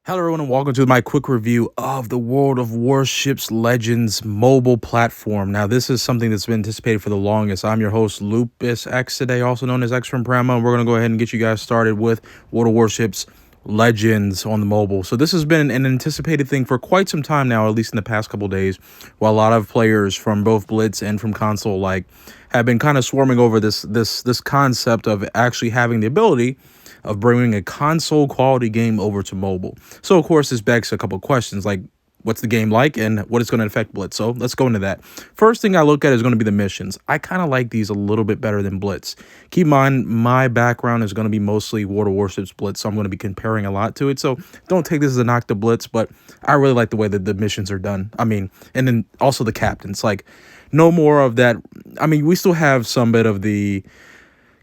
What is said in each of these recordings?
Hello everyone and welcome to my quick review of the World of Warships Legends mobile platform. Now this is something that's been anticipated for the longest. I'm your host Lupus X today, also known as X from Prama, and we're going to go ahead and get you guys started with World of Warships Legends on the mobile. So this has been an anticipated thing for quite some time now, at least in the past couple days, while a lot of players from both Blitz and from console have been kind of swarming over this concept of actually having the ability of bringing a console quality game over to mobile. So of course this begs a couple questions like what's the game like and what it's going to affect Blitz. So let's go into that. First thing I look at is going to be the missions. I kind of like these a little bit better than Blitz. Keep in mind my background is going to be mostly World of Warships Blitz, so I'm going to be comparing a lot to it. So don't take this as a knock to Blitz, but I really like the way that the missions are done. I mean, and then also the captains, like no more of that. I mean, we still have some bit of the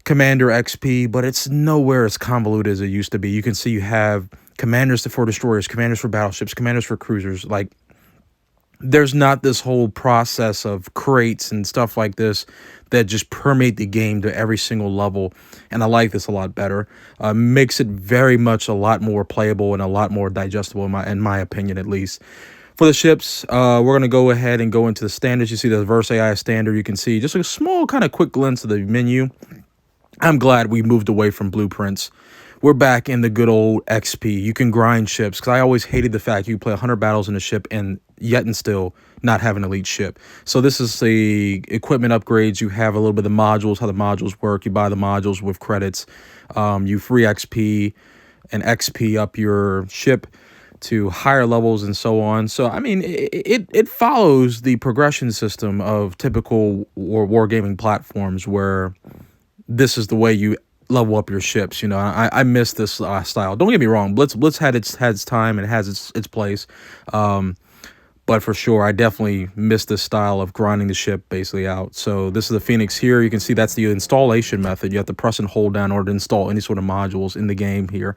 Commander XP, but it's nowhere as convoluted as it used to be. You can see you have commanders for destroyers, commanders for battleships, commanders for cruisers. Like, there's not this whole process of crates and stuff like this that just permeate the game to every single level, and I like this a lot better. Makes it very much a lot more playable and a lot more digestible, in my opinion, at least. For the ships, we're going to go ahead and go into the standards. You see the Verse AI standard. You can see just a small kind of quick glimpse of the menu. I'm glad we moved away from blueprints. We're back in the good old XP. You can grind ships, because I always hated the fact you play 100 battles in a ship and yet and still not have an elite ship. So this is the equipment upgrades. You have a little bit of the modules, how the modules work. You buy the modules with credits. You free XP and XP up your ship to higher levels and so on. So I mean, it follows the progression system of typical wargaming platforms where this is the way you level up your ships. You know, I miss this style. Don't get me wrong, Blitz had its time and has its place, but for sure I definitely miss this style of grinding the ship basically out. So this is the Phoenix here. You can see that's the installation method. You have to press and hold down in order to install any sort of modules in the game here.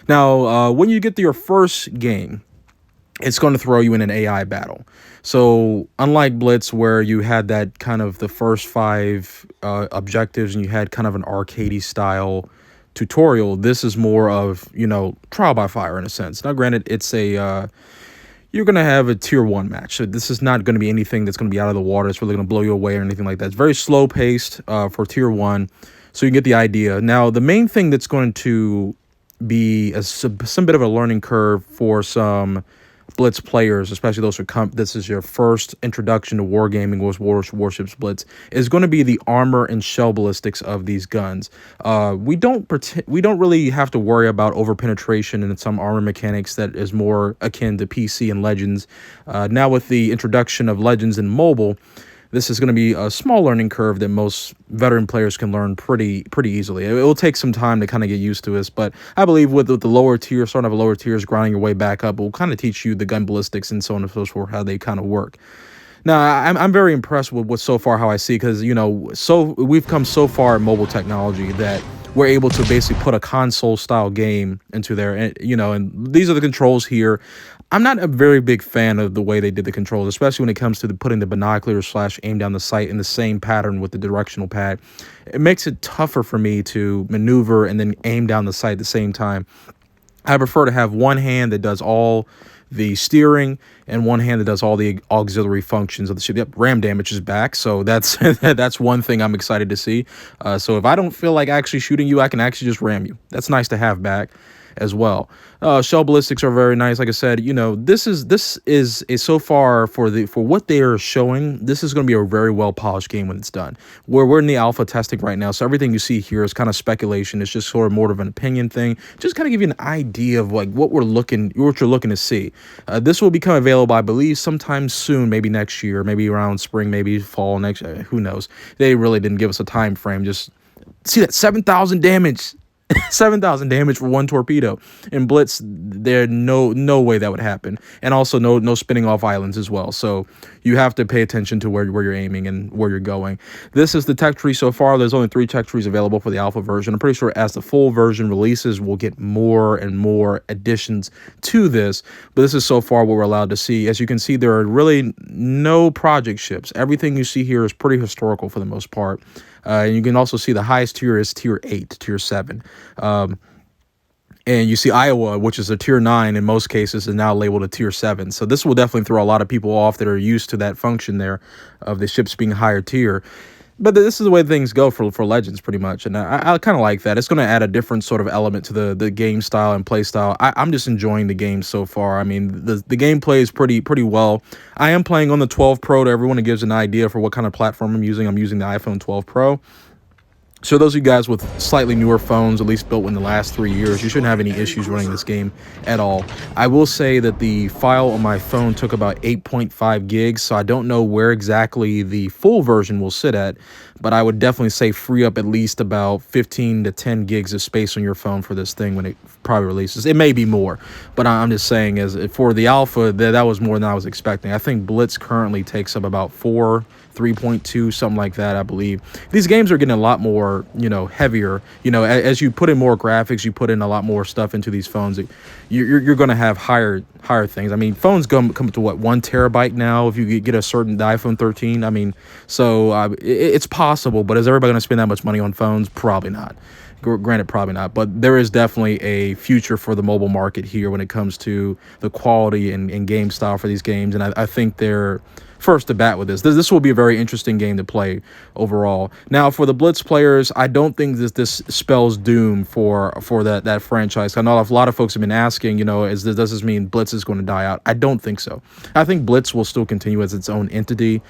Now when you get to your first game, it's going to throw you in an AI battle. So unlike Blitz, where you had that kind of the first 5 objectives and you had kind of an arcadey style tutorial, this is more of, you know, trial by fire in a sense. Now granted, it's a you're going to have a tier 1 match, so this is not going to be anything that's going to be out of the water. It's really going to blow you away or anything like that. It's very slow paced for tier 1, so you can get the idea. Now the main thing that's going to be some bit of a learning curve for some Blitz players, especially those who this is your first introduction to wargaming with Warships Blitz, is going to be the armor and shell ballistics of these guns. We don't really have to worry about over penetration and some armor mechanics that is more akin to PC and Legends. Now with the introduction of Legends in mobile, this is going to be a small learning curve that most veteran players can learn pretty easily. It will take some time to kind of get used to this, but I believe with the lower tier, starting off with lower tiers, grinding your way back up, will kind of teach you the gun ballistics and so on and so forth, how they kind of work. Now, I'm very impressed with so far how I see, because, you know, we've come so far in mobile technology that we're able to basically put a console style game into there, and you know, and these are the controls here. I'm not a very big fan of the way they did the controls, especially when it comes to putting the binoculars / aim down the sight in the same pattern with the directional pad. It makes it tougher for me to maneuver and then aim down the sight at the same time. I prefer to have one hand that does all the steering and one hand that does all the auxiliary functions of the ship. Yep, ram damage is back, so that's that's one thing I'm excited to see. So if I don't feel like actually shooting you, I can actually just ram you. That's nice to have back as well. Shell ballistics are very nice. Like I said, you know, this is so far for what they are showing. This is going to be a very well polished game when it's done. We're in the alpha testing right now, so everything you see here is kind of speculation. It's just sort of more of an opinion thing. Just kind of give you an idea of like what you're looking to see. This will become available, I believe, sometime soon, maybe next year, maybe around spring, maybe fall next. Who knows? They really didn't give us a time frame. Just see that 7,000 damage. 7,000 damage for one torpedo. In Blitz, there no way that would happen, and also no spinning off islands as well. So you have to pay attention to where you're aiming and where you're going. This is the tech tree so far. There's only 3 tech trees available for the alpha version. I'm pretty sure as the full version releases, we'll get more and more additions to this, but this is so far what we're allowed to see. As you can see, there are really no project ships. Everything you see here is pretty historical for the most part. And you can also see the highest tier is tier 8, tier 7. And you see Iowa, which is a tier 9 in most cases, is now labeled a tier 7. So this will definitely throw a lot of people off that are used to that function there of the ships being higher tier. But this is the way things go for Legends, pretty much. And I kind of like that. It's going to add a different sort of element to the game style and play style. I'm just enjoying the game so far. I mean, the gameplay is pretty well. I am playing on the 12 Pro. To everyone, it gives an idea for what kind of platform I'm using. I'm using the iPhone 12 Pro. So those of you guys with slightly newer phones, at least built in the last 3 years, you shouldn't have any issues running this game at all. I will say that the file on my phone took about 8.5 gigs, so I don't know where exactly the full version will sit at, but I would definitely say free up at least about 15 to 10 gigs of space on your phone for this thing when it probably releases. It may be more, but I'm just saying, as for the alpha, that was more than I was expecting. I think Blitz currently takes up about 3.2, something like that, I believe. These games are getting a lot more, heavier. As you put in more graphics, you put in a lot more stuff into these phones. You're going to have higher things. I mean, phones come to what, 1 terabyte now if you get a certain iPhone 13. I mean, so it's possible, but is everybody going to spend that much money on phones? Probably not. Granted, probably not, but there is definitely a future for the mobile market here when it comes to the quality and game style for these games, and I think they're first to bat with this. This will be a very interesting game to play overall. Now, for the Blitz players, I don't think this spells doom for that franchise. I know a lot of folks have been asking, does this mean Blitz is going to die out? I don't think so. I think Blitz will still continue as its own entity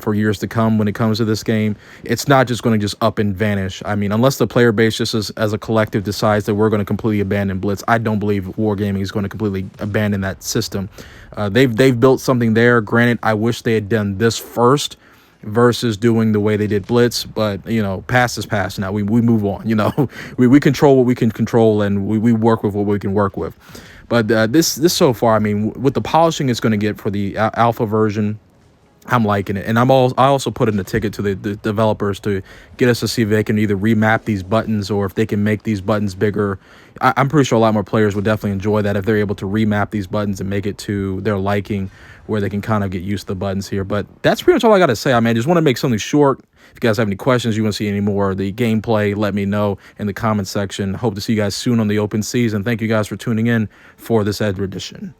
for years to come when it comes to this game. It's not just going to just up and vanish. I mean, unless the player base just as a collective decides that we're going to completely abandon Blitz, I don't believe Wargaming is going to completely abandon that system. They've built something there. Granted, I wish they had done this first versus doing the way they did Blitz, but past is past now. We move on. We control what we can control, and we work with what we can work with. But this so far, I mean, with the polishing it's going to get for the alpha version, I'm liking it. And I also put in a ticket to the developers to get us to see if they can either remap these buttons or if they can make these buttons bigger. I'm pretty sure a lot more players would definitely enjoy that if they're able to remap these buttons and make it to their liking, where they can kind of get used to the buttons here. But that's pretty much all I got to say. I mean, I just want to make something short. If you guys have any questions, you want to see any more of the gameplay, let me know in the comment section. Hope to see you guys soon on the open season. Thank you guys for tuning in for this Ed edition.